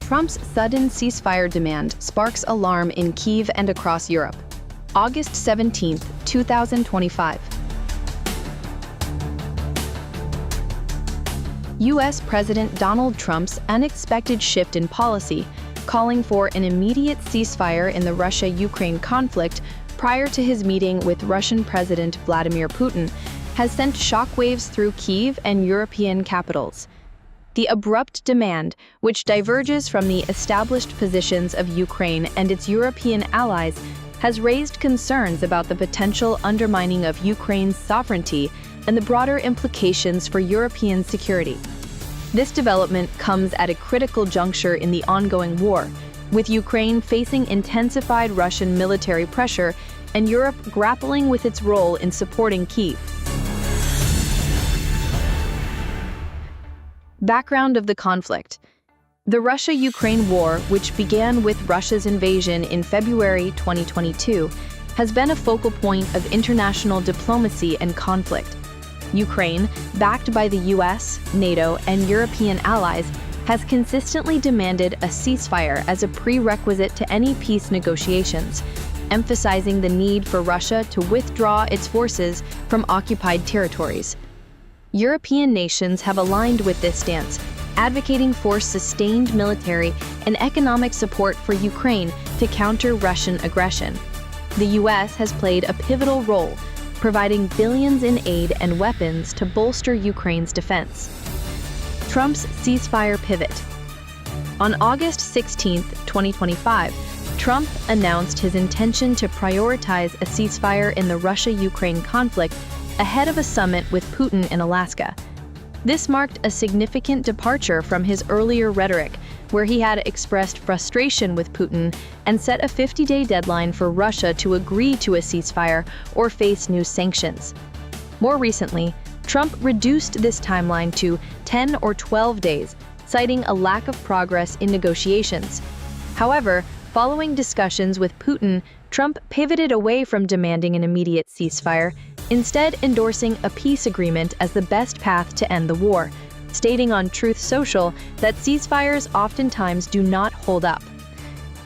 Trump's sudden ceasefire demand sparks alarm in Kyiv and across Europe. August 17, 2025. U.S. President Donald Trump's unexpected shift in policy, calling for an immediate ceasefire in the Russia-Ukraine conflict prior to his meeting with Russian President Vladimir Putin, has sent shockwaves through Kyiv and European capitals. The abrupt demand, which diverges from the established positions of Ukraine and its European allies, has raised concerns about the potential undermining of Ukraine's sovereignty and the broader implications for European security. This development comes at a critical juncture in the ongoing war, with Ukraine facing intensified Russian military pressure and Europe grappling with its role in supporting Kyiv. Background of the conflict. The Russia-Ukraine war, which began with Russia's invasion in February 2022, has been a focal point of international diplomacy and conflict. Ukraine, backed by the US, NATO, and European allies, has consistently demanded a ceasefire as a prerequisite to any peace negotiations, emphasizing the need for Russia to withdraw its forces from occupied territories. European nations have aligned with this stance, advocating for sustained military and economic support for Ukraine to counter Russian aggression. The US has played a pivotal role, providing billions in aid and weapons to bolster Ukraine's defense. Trump's ceasefire pivot. On August 16, 2025, Trump announced his intention to prioritize a ceasefire in the Russia-Ukraine conflict ahead of a summit with Putin in Alaska. This marked a significant departure from his earlier rhetoric, where he had expressed frustration with Putin and set a 50-day deadline for Russia to agree to a ceasefire or face new sanctions. More recently, Trump reduced this timeline to 10 or 12 days, citing a lack of progress in negotiations. However, following discussions with Putin, Trump pivoted away from demanding an immediate ceasefire, instead endorsing a peace agreement as the best path to end the war, stating on Truth Social that ceasefires oftentimes do not hold up.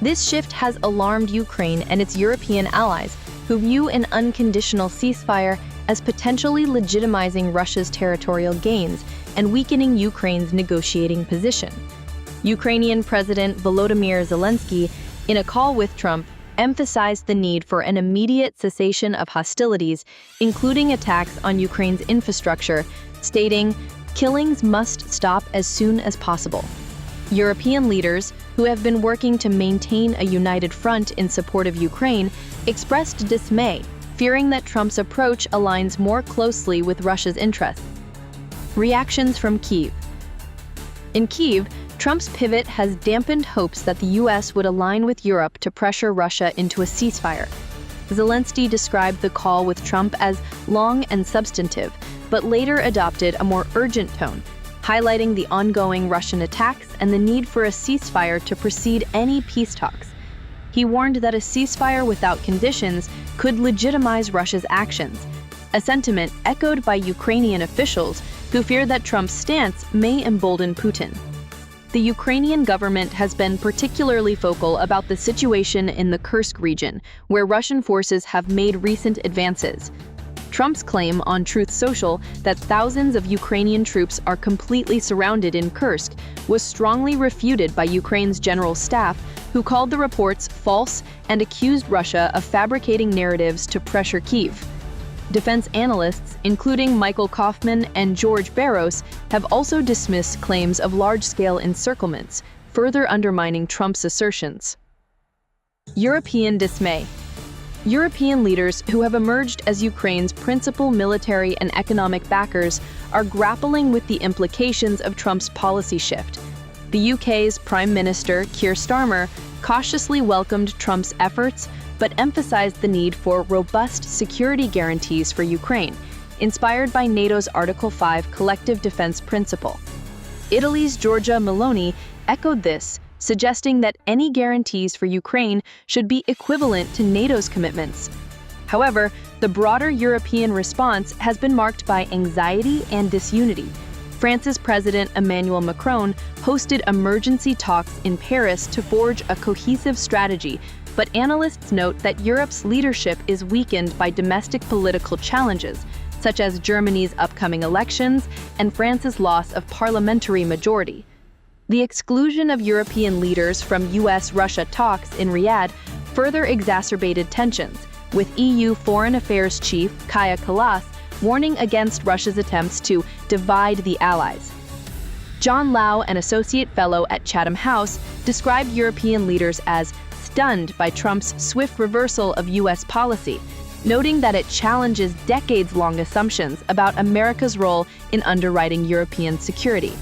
This shift has alarmed Ukraine and its European allies, who view an unconditional ceasefire as potentially legitimizing Russia's territorial gains and weakening Ukraine's negotiating position. Ukrainian President Volodymyr Zelensky, in a call with Trump, emphasized the need for an immediate cessation of hostilities, including attacks on Ukraine's infrastructure, stating, "Killings must stop as soon as possible." European leaders, who have been working to maintain a united front in support of Ukraine, expressed dismay, fearing that Trump's approach aligns more closely with Russia's interests. Reactions from Kyiv. In Kyiv, Trump's pivot has dampened hopes that the U.S. would align with Europe to pressure Russia into a ceasefire. Zelensky described the call with Trump as long and substantive, but later adopted a more urgent tone, highlighting the ongoing Russian attacks and the need for a ceasefire to precede any peace talks. He warned that a ceasefire without conditions could legitimize Russia's actions, a sentiment echoed by Ukrainian officials who fear that Trump's stance may embolden Putin. The Ukrainian government has been particularly vocal about the situation in the Kursk region, where Russian forces have made recent advances. Trump's claim on Truth Social that thousands of Ukrainian troops are completely surrounded in Kursk was strongly refuted by Ukraine's general staff, who called the reports false and accused Russia of fabricating narratives to pressure Kyiv. Defense analysts, including Michael Kaufman and George Barros, have also dismissed claims of large-scale encirclements, further undermining Trump's assertions. European dismay. European leaders who have emerged as Ukraine's principal military and economic backers are grappling with the implications of Trump's policy shift. The UK's Prime Minister, Keir Starmer, cautiously welcomed Trump's efforts, but emphasized the need for robust security guarantees for Ukraine, inspired by NATO's Article 5 collective defense principle. Italy's Giorgia Meloni echoed this, suggesting that any guarantees for Ukraine should be equivalent to NATO's commitments. However, the broader European response has been marked by anxiety and disunity. France's President Emmanuel Macron hosted emergency talks in Paris to forge a cohesive strategy, but analysts note that Europe's leadership is weakened by domestic political challenges, such as Germany's upcoming elections and France's loss of parliamentary majority. The exclusion of European leaders from US-Russia talks in Riyadh further exacerbated tensions, with EU Foreign Affairs Chief Kaja Kallas warning against Russia's attempts to divide the Allies. John Lau, an associate fellow at Chatham House, described European leaders as stunned by Trump's swift reversal of US policy, noting that it challenges decades-long assumptions about America's role in underwriting European security.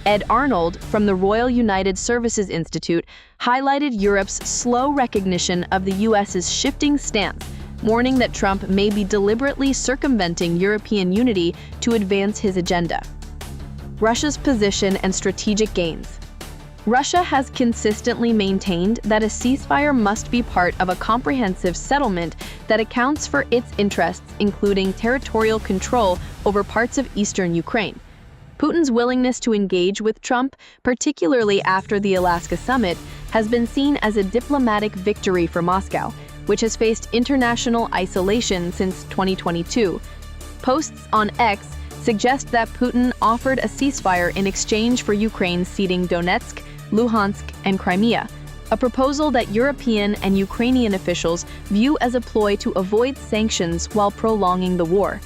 Ed Arnold from the Royal United Services Institute highlighted Europe's slow recognition of the US's shifting stance, warning that Trump may be deliberately circumventing European unity to advance his agenda. Russia's position and strategic gains. Russia has consistently maintained that a ceasefire must be part of a comprehensive settlement that accounts for its interests, including territorial control over parts of eastern Ukraine. Putin's willingness to engage with Trump, particularly after the Alaska summit, has been seen as a diplomatic victory for Moscow, which has faced international isolation since 2022. Posts on X suggest that Putin offered a ceasefire in exchange for Ukraine ceding Donetsk, Luhansk, and Crimea, a proposal that European and Ukrainian officials view as a ploy to avoid sanctions while prolonging the war.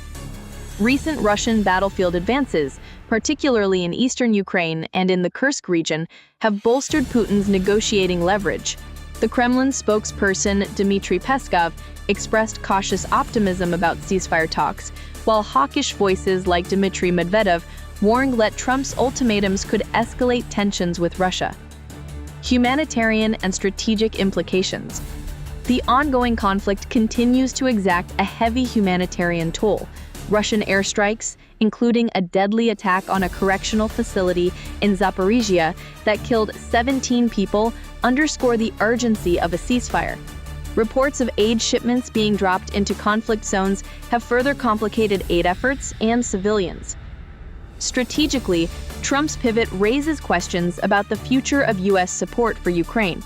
Recent Russian battlefield advances, particularly in eastern Ukraine and in the Kursk region, have bolstered Putin's negotiating leverage. The Kremlin spokesperson Dmitry Peskov expressed cautious optimism about ceasefire talks, while hawkish voices like Dmitry Medvedev warned that Trump's ultimatums could escalate tensions with Russia. Humanitarian and strategic implications. The ongoing conflict continues to exact a heavy humanitarian toll. Russian airstrikes, including a deadly attack on a correctional facility in Zaporizhia that killed 17 people, underscore the urgency of a ceasefire. Reports of aid shipments being dropped into conflict zones have further complicated aid efforts and civilians. Strategically, Trump's pivot raises questions about the future of U.S. support for Ukraine.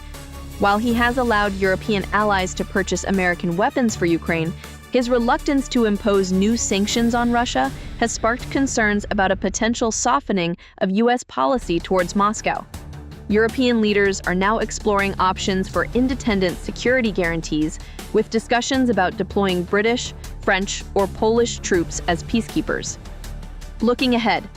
While he has allowed European allies to purchase American weapons for Ukraine, his reluctance to impose new sanctions on Russia has sparked concerns about a potential softening of U.S. policy towards Moscow. European leaders are now exploring options for independent security guarantees, with discussions about deploying British, French, or Polish troops as peacekeepers. Looking ahead,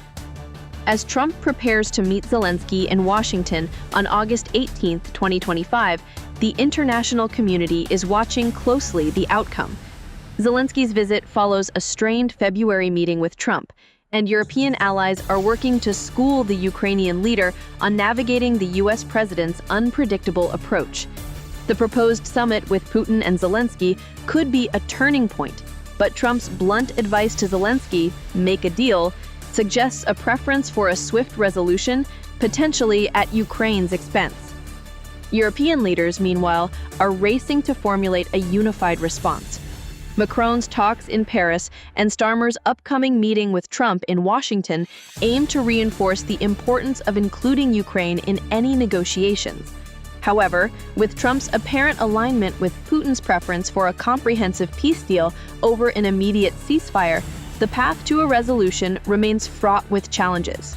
as Trump prepares to meet Zelensky in Washington on August 18, 2025, the international community is watching closely the outcome. Zelensky's visit follows a strained February meeting with Trump, and European allies are working to school the Ukrainian leader on navigating the U.S. president's unpredictable approach. The proposed summit with Putin and Zelensky could be a turning point, but Trump's blunt advice to Zelensky, make a deal, suggests a preference for a swift resolution, potentially at Ukraine's expense. European leaders, meanwhile, are racing to formulate a unified response. Macron's talks in Paris and Starmer's upcoming meeting with Trump in Washington aim to reinforce the importance of including Ukraine in any negotiations. However, with Trump's apparent alignment with Putin's preference for a comprehensive peace deal over an immediate ceasefire, the path to a resolution remains fraught with challenges.